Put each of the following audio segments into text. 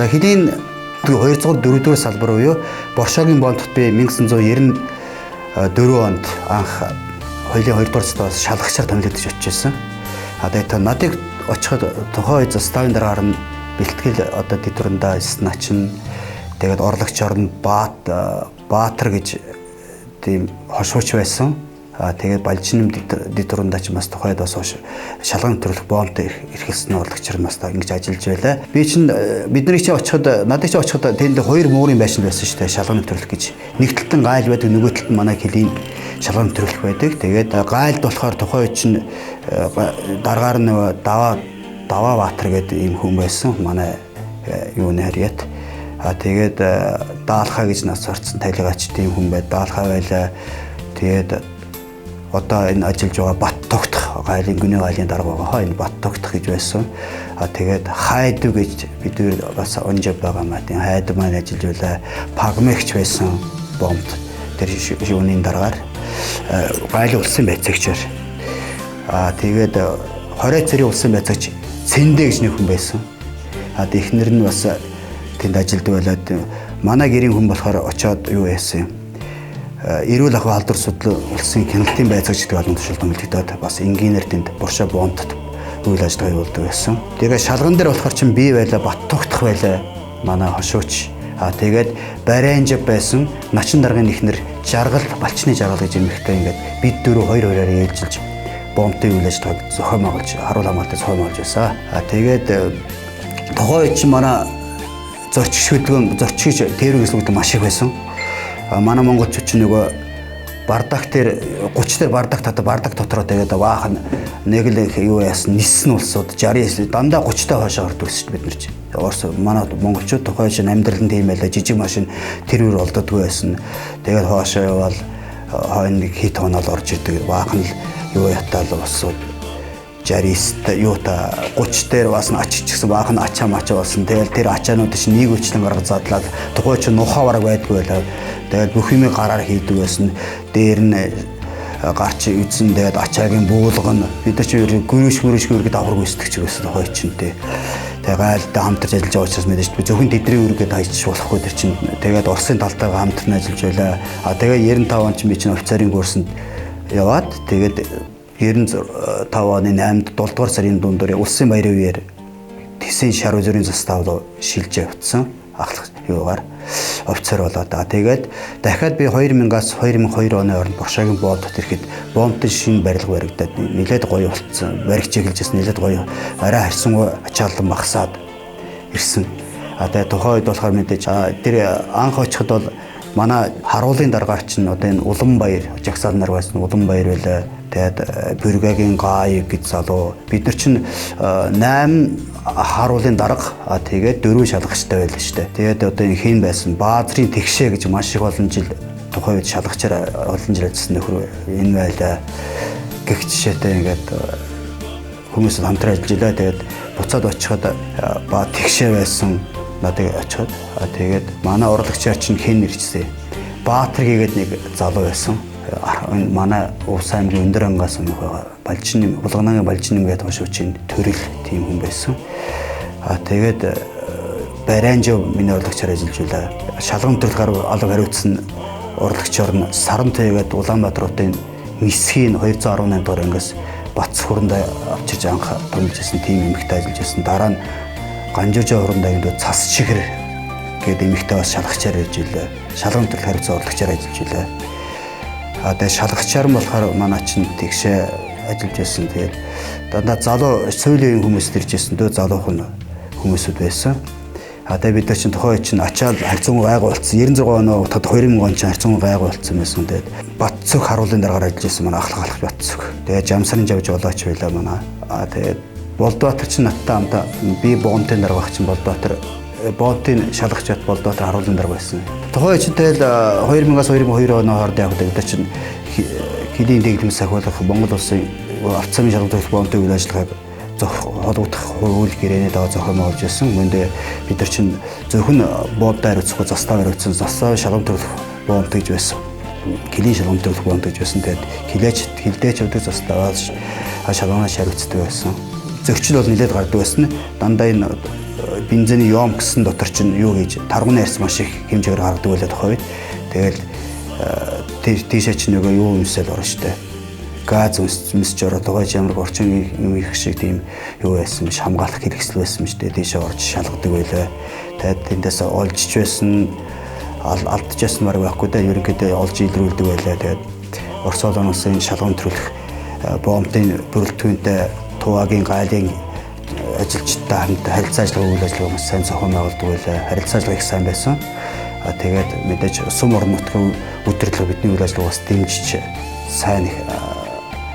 За хэдийн 2-4 дугаар салбар буюу Боршогийн бомбт би 1994 онд анх хоёулын 2 дугаар цэцээс шалгагчаар томилогдож очижсэн. Тэгээд надыг очиход тухайн үед ставын дараагаар нь бэлтгэл одоо дэдвэрндээ сначин тэгээд орлогч орнд Баатар гэж тийм хошууч байсан. Тэгээд Балжин дэдвэрндээ ч бас тухайд бас шалган нэвтрүүлэх бомбтой эрхэлсэн орлогчор бас ингэж ажиллаж байлаа. Би чинь бидний чи очиход надад чи очиход тэнд хоёр муурын байшин байсан шүү дээ шалган нэвтрүүлэх гэж. Нэг талд нь гайл байдаг, нөгөө талд нь манай хилийн шалган нэвтрүүлэх байдаг. Тэгээд гайлд болохоор тухайн үед чинь дараагаар нь Даваа Баатар гэдэг ийм хүн байсан. Манай юуны харьяат. Тэгээд Даалхаа гэж нас орсон талигаач тийм хүн байд. Даалхаа байлаа. Тэгээд одоо энэ ажиллаж байгаа Бат тогтох гайлын гүний гайлын дарга байгаа. Энэ Бат тогтох гэж байсан. Тэгээд Хайду гэж бид бас онжоб байгаа маа. Тийм Хайду маань ажиллаж байлаа. Пагмэгч байсан бомб тэр юуны дараагаар гайлын улсын байцаагчаар. Тэгээд 20 цэрийн улсын байцаагч Сэндэ гэж нэг хүн байсан. Эхнэр нь бас тэнд ажилладаг байлаад манай гэрийн хүн болохоор очиод юу яасан юм. Эрүүл ахуй халдвар судлал улсын хяналтын байцаагч гэдэг албан тушаалд томилогдоод бас инженер тэнд Боршоо бомбт үйл ажиллагаа явуулдаг байсан. Тэгээд шалган дээр болохоор чинь би байлаа, Бат тогтох байлаа. Манай хошууч. Тэгээд Барианжав байсан. Начин даргын эхнэр Жаргал, Балчны Жаргал гэж эмэгтэй ингээд бид дөрөв хоёр-хоёроор ээлжилж бомбын үйл ажиллагааг зохион байгуулж, харуул хамгаалалтыг зохион байгуулж байсан. Тэгээд тухайн үед чинь манай зорчигч тээврийн хэсгүүд маш их байсан. Манай монголчууд ч нөгөө бардак дээр 30 дээр бардак дотроо тэгээд баахан нэг л юу яасан нисэн улсууд 60 дандаа 30 та хойшоо ордог гэсэн бид нар чинь. Орос манай монголчууд тухайн чинь амьдрал нь тийм байлаа, жижиг машин тэрвэр олддоггүй байсан. Тэгээд хоошоо явал хойно хит хоноол орж идэг баахан л юу ятаал болсон. 69 юута 30 дээр бас ачиж гэсэн баахан ачаа болсон. Тэгэл тэр ачаанууд чинь нэг өчлөн гаргаж задлаад тухайн чинь нухаа бараг байдгүй байлаа. Тэгээд бүх юм гараар хийдэг байсан. Дээр нь гарч үзэн тэгээд ачаагийн буулган бид нар чи гүрүш гэдэг давхаргүй өсдөгч байсан тухайн чинь тий. Тэгээд гайлтай хамтарч ажиллаж байгаа учраас мэдээж би зөвхөн тэдний үргээд хайчих болохгүй тэр чинь. Тэгээд Оросын талтайгаа хамтран ажиллаж байлаа. Тэгээд 95 он чинь би чинь офицерын курсанд яваад тэгээд 95 оны 8-нд 7 дугаар сарын дундуур улсын баярын үеэр Тэсэн шар үзүүрийн застав руу шилжээ утсан ахлах юугаар офицер болоод тэгээд дахиад би 2000-аас 2002 оны хооронд Боршогийн бомбд ирэхэд бомбын шинэ барилга баригдаад нэлээд гоё болцсон. Баригч эхэлжсэн нэлээд гоё арай харьцангуй ачаалан багасаад ирсэн. Тэгээд тухайн үед болохоор мэдээж тэр анх очиход бол манай харуулын даргаач нь одоо энэ Уланбаяр жагсаал нар байсан Уланбаяр байлаа. Тэгээд Бүргэгийн гай гэж залуу бид нар чинь 8 харуулын дарга тэгээд 4 шалгагчтай байлаа шүү дээ. Тэгээд одоо энэ хийн байсан Баазрын тэгшээ гэж маш их олон жил тухайн үед шалгагчаар олон жил ажилласан нөхөр энэ байлаа. Гэх жишээтэй ингээд хүмүүс хамтран ажиллаж байлаа. Тэгээд буцаад очиход тэгшээ байсан надад очиход тэгээд манай урлагчаар чинь хэн нэрчсэн. Баатар гээд нэг залуу байсан. Манай Увс аймгийн өндөр ангаас Балжин Булганагийн Балжин гэдэг хошуучийн төрөл тийм хүн байсан. Тэгээд Барианжав миний урлагчаар ажиллаж байлаа. Шалган нэвтрүүлгээр алга хариуцсан урлагчор нь Сарантай гээд Улаанбаатарын нисхийн 218 дугаар ангиас Бац хүрээнд авчирж анх томилж ирсэн тийм эмэгтэй ажиллаж байсан. Дараа нь Ганжуужаа хүрээнд цас чихэр гэдэг эмэгтэй бас шалгагчаар ирж байлаа. Шалган нэвтрүүлэх хариуцсан урлагчаар ажиллаж байлаа. Тэгээд шалгагчаар нь болохоор манай чинь тэгшээ ажиллаж байсан. Тэгээд дандаа залуу сүүлийн хүмүүс ирж байсан. Дөө залуухан хүмүүсүүд байсан. Тэгээд бид нар чинь тухайн чинь ачаал харьцангуй гайгүй болсон. 96 оноо тод 2000 он чинь харьцангуй гайгүй болсон байсан. Тэгээд Батцөг харуулын дараагаар ажиллаж байсан манай ахлах Батцөг. Тэгээд Жамсарын жавж болооч байлаа манай. Тэгээд Болдбаатар чинь надтай хамтаа би бомбын дараагч чинь Болдбаатар бомбын шалгагчд Болдбаатар харуулын дарга байсан. Тухайн чинь тэгэл 2000-аас 2002 оны хооронд яг бид нар чинь хэдийн дэглэм сахиулах Монгол улсын автомобиль шалгуулах бомбын үйл ажиллагааг холбогдох хууль гэрээний дагуу зохион байгуулж байсан. Үүндээ бид нар чинь зөвхөн бомбдаар хариуцахгүй застав хариуцсан застав шалгам төрөх бомб гэж байсан. Килийн шалгам төрөх бомб гэж байсан. Тэгээд хилдээч өдөр заставаас шалгамаас хариуцдаг байсан. Зөрчил бол нэлээд гардаг байсан. Дандаа энэ бензиний ём гэсэн дотор чинь юу гэж таргууны арьс маш их хэмжээгээр гаргадаг байлаа тохой. Тэгэл тийшээ чинь нөгөө юу юмсэл орно штэ. Газ өмсөж ороод байгаа ямар орчин юм их шиг тийм юу байсан биш, хамгаалах хэрэгсэл байсан биш дээ. Тийшээ орж шалгадаг байлаа. Тэгээд тэндээс олжж байсан алдж байсан баг байхгүй да. Ерөнхийдөө олж илрүүлдэг байлаа. Тэгээд Орос улсын шалган төрөлх бомбын бүрэлдэхүүнтэй Тувагийн гайлын ажилчтай хамт харилцаа ажиллагаа үйл ажиллагаа маш сайн зохион байгуулдаг байлаа. Харилцаа ажиллагаа их сайн байсан. Тэгээд мэдээж сум орон нутгийн өдөрлөг бидний үйл ажиллагаас дэмжиж сайн их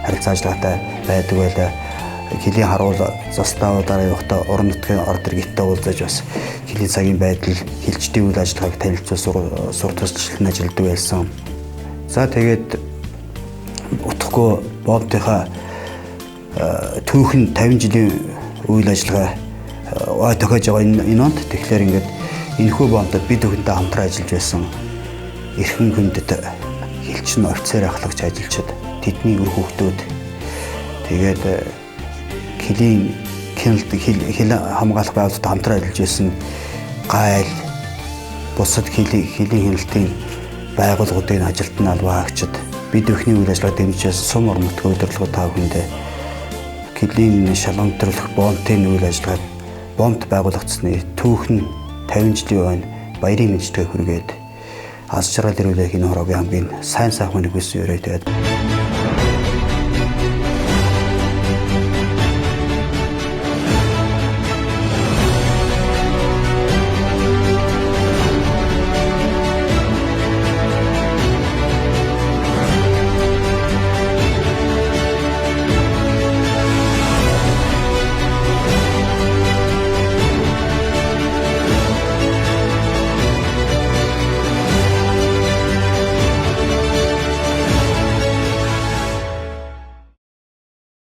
харилцаа ажиллагаатай байдаг байлаа. Хилийн харуул застаудаараа явахдаа орон нутгийн орд иргэдтэй уулзаж бас хилийн цагийн байдал, хилчдийн үйл ажиллагааг танилцуулж сурталчилан ажилладаг байсан. За тэгээд утгагүй бомбынхаа түүхэн 50 жилийн үйл ажиллагаа тохиож байгаа энэ онд тэгэхээр ингээд энэхүү бомбод бид бүхэнтэй хамтран ажиллаж байсан эрхэм хүндэт хилчин офицер ахлагч ажилчид тэдний үр хүүхдүүд тэгээд хилийн хил хамгаалах байгууллагад хамтран ажиллаж байсан гайл бусад хилийн хяналтын байгууллагуудын ажилтны албаагчид бид бүхний үйл ажиллагаа дэмжиж сум орон нутгийн удирдлагууд та бүхэндээ хилийн шалган төрлөх бомбын үйл ажиллагааг бомбд байгуулагдсны түүхэн 50 жилийн өмнө баярын мэдлэгээ хүргээд аз жаргал ирүүлэх энэ хороогийн хамгийн сайн сайхан хүнийг хүсэн өрөө тэгээд